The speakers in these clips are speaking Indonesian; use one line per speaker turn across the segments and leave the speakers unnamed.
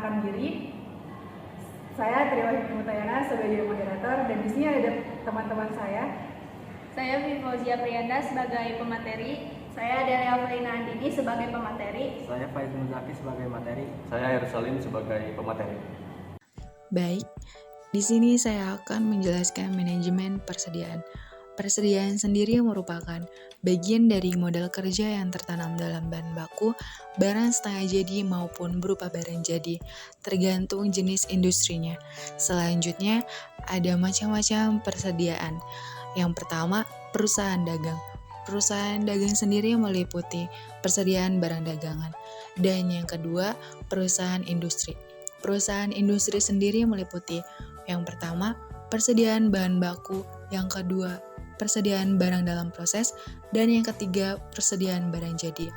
memperkenalkan diri. Saya Triwa Hikmutayana sebagai moderator dan di sini ada teman-teman saya.
Saya Vivozia Prianda sebagai pemateri.
Saya Delia Felina Andini sebagai pemateri.
Saya Faiz Muzaki sebagai materi. Saya Yerusalem sebagai pemateri.
Baik, di sini saya akan menjelaskan manajemen persediaan. Persediaan sendiri merupakan bagian dari modal kerja yang tertanam dalam bahan baku, barang setengah jadi maupun berupa barang jadi, tergantung jenis industrinya. Selanjutnya, ada macam-macam persediaan. Yang pertama, perusahaan dagang. Perusahaan dagang sendiri meliputi persediaan barang dagangan. Dan yang kedua, perusahaan industri. Perusahaan industri sendiri meliputi yang pertama, persediaan bahan baku, yang kedua, persediaan barang dalam proses, dan yang ketiga, persediaan barang jadi.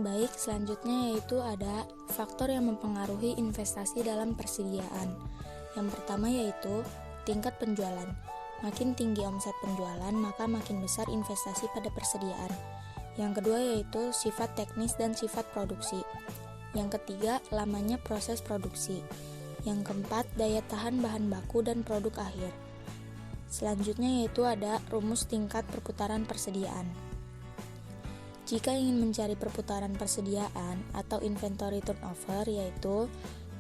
Baik, selanjutnya yaitu ada faktor yang mempengaruhi investasi dalam persediaan. Yang pertama yaitu tingkat penjualan. Makin tinggi omset penjualan, maka makin besar investasi pada persediaan. Yang kedua yaitu sifat teknis dan sifat produksi. Yang ketiga, lamanya proses produksi. Yang keempat, daya tahan bahan baku dan produk akhir. Selanjutnya yaitu ada rumus tingkat perputaran persediaan. Jika ingin mencari perputaran persediaan atau inventory turnover, yaitu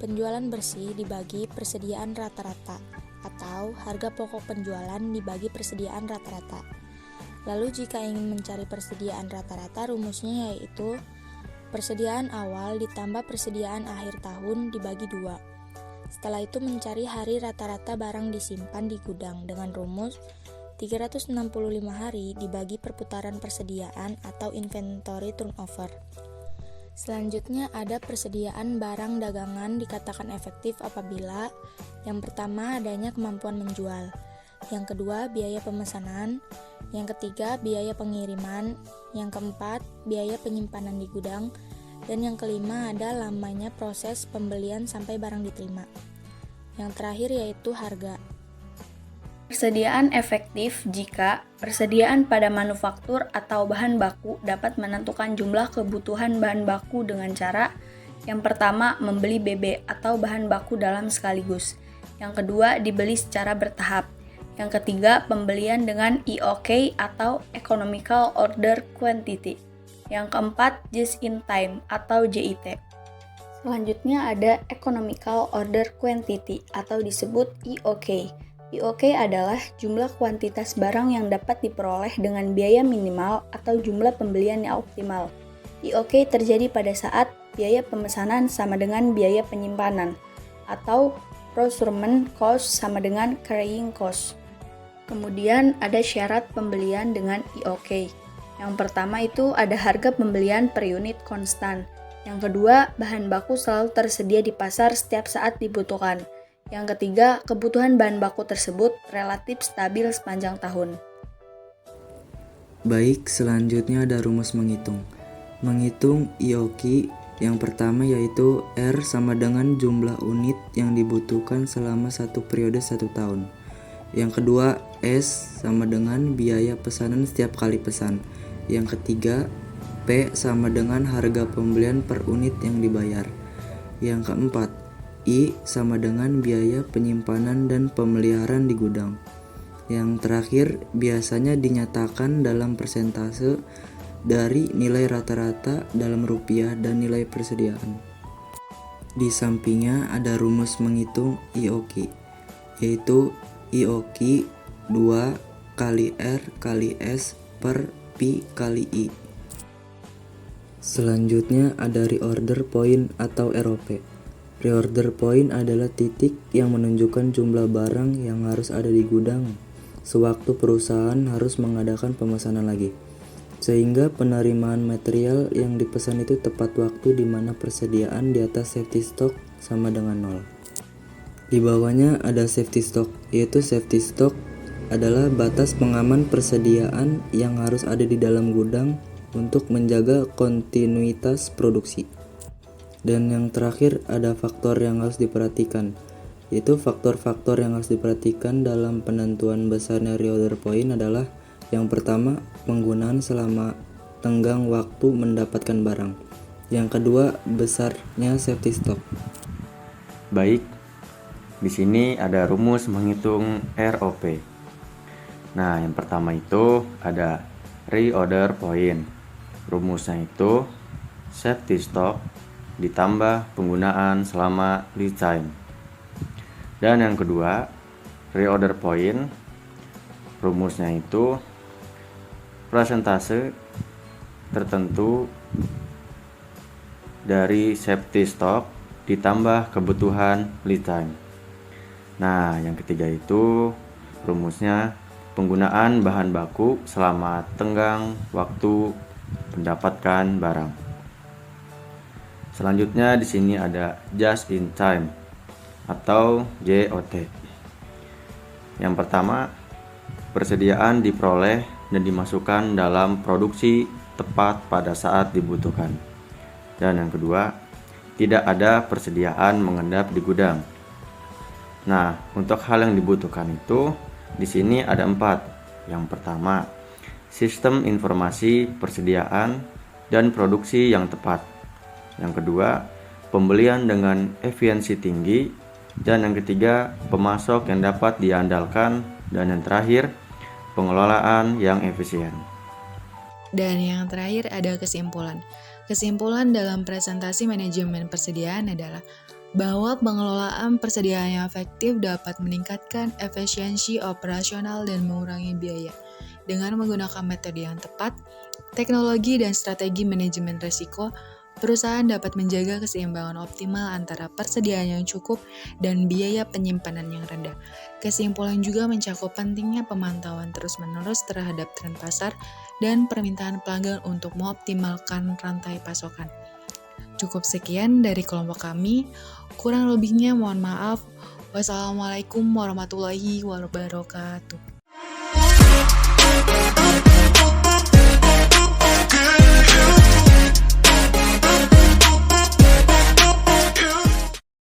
penjualan bersih dibagi persediaan rata-rata atau harga pokok penjualan dibagi persediaan rata-rata. Lalu jika ingin mencari persediaan rata-rata, rumusnya yaitu persediaan awal ditambah persediaan akhir tahun dibagi 2. Setelah itu mencari hari rata-rata barang disimpan di gudang dengan rumus 365 hari dibagi perputaran persediaan atau inventory turnover. Selanjutnya ada persediaan barang dagangan dikatakan efektif apabila yang pertama adanya kemampuan menjual, yang kedua biaya pemesanan, yang ketiga biaya pengiriman, yang keempat biaya penyimpanan di gudang, dan yang kelima ada lamanya proses pembelian sampai barang diterima. Yang terakhir yaitu harga.
Persediaan efektif jika persediaan pada manufaktur atau bahan baku dapat menentukan jumlah kebutuhan bahan baku dengan cara yang pertama membeli BB atau bahan baku dalam sekaligus, yang kedua dibeli secara bertahap, yang ketiga pembelian dengan EOK atau Economical Order Quantity, yang keempat just in time atau JIT. Selanjutnya ada Economical Order Quantity atau disebut EOK. EOK adalah jumlah kuantitas barang yang dapat diperoleh dengan biaya minimal atau jumlah pembelian yang optimal. EOK terjadi pada saat biaya pemesanan sama dengan biaya penyimpanan atau procurement cost sama dengan carrying cost. Kemudian ada syarat pembelian dengan EOK. Yang pertama itu ada harga pembelian per unit konstan. Yang kedua, bahan baku selalu tersedia di pasar setiap saat dibutuhkan. Yang ketiga, kebutuhan bahan baku tersebut relatif stabil sepanjang tahun.
Baik, selanjutnya ada rumus menghitung. Menghitung EOQ yang pertama yaitu R sama dengan jumlah unit yang dibutuhkan selama satu periode 1 tahun. Yang kedua, S sama dengan biaya pesanan setiap kali pesan. Yang ketiga, P sama dengan harga pembelian per unit yang dibayar. Yang keempat, I sama dengan biaya penyimpanan dan pemeliharaan di gudang. Yang terakhir, biasanya dinyatakan dalam persentase dari nilai rata-rata dalam rupiah dan nilai persediaan. Di sampingnya ada rumus menghitung EOQ, yaitu EOQ 2 kali R kali S per P kali I. Selanjutnya ada reorder point atau ROP. Reorder point adalah titik yang menunjukkan jumlah barang yang harus ada di gudang sewaktu perusahaan harus mengadakan pemesanan lagi, sehingga penerimaan material yang dipesan itu tepat waktu di mana persediaan di atas safety stock sama dengan 0. Di bawahnya ada safety stock, yaitu safety stock adalah batas pengaman persediaan yang harus ada di dalam gudang untuk menjaga kontinuitas produksi. Dan yang terakhir ada faktor yang harus diperhatikan, yaitu faktor-faktor yang harus diperhatikan dalam penentuan besarnya reorder point adalah yang pertama, penggunaan selama tenggang waktu mendapatkan barang. Yang kedua, besarnya safety stock.
Baik, di sini ada rumus menghitung ROP. Nah, yang pertama itu ada reorder point. Rumusnya itu safety stock ditambah penggunaan selama lead time. Dan yang kedua, reorder point. Rumusnya itu persentase tertentu dari safety stock ditambah kebutuhan lead time. Nah, yang ketiga itu rumusnya penggunaan bahan baku selama tenggang waktu mendapatkan barang. Selanjutnya di sini ada just in time atau JOT. Yang pertama, persediaan diperoleh dan dimasukkan dalam produksi tepat pada saat dibutuhkan. Dan yang kedua, tidak ada persediaan mengendap di gudang. Nah, untuk hal yang dibutuhkan itu di sini ada 4. Yang pertama, sistem informasi persediaan dan produksi yang tepat. Yang kedua, pembelian dengan efisiensi tinggi. Dan yang ketiga, pemasok yang dapat diandalkan. Dan yang terakhir, pengelolaan yang efisien.
Dan yang terakhir ada kesimpulan. Kesimpulan dalam presentasi manajemen persediaan adalah bahwa pengelolaan persediaan yang efektif dapat meningkatkan efisiensi operasional dan mengurangi biaya. Dengan menggunakan metode yang tepat, teknologi dan strategi manajemen risiko, perusahaan dapat menjaga keseimbangan optimal antara persediaan yang cukup dan biaya penyimpanan yang rendah. Kesimpulan juga mencakup pentingnya pemantauan terus-menerus terhadap tren pasar dan permintaan pelanggan untuk mengoptimalkan rantai pasokan. Cukup sekian dari kelompok kami. Kurang lebihnya mohon maaf. Wassalamualaikum warahmatullahi wabarakatuh.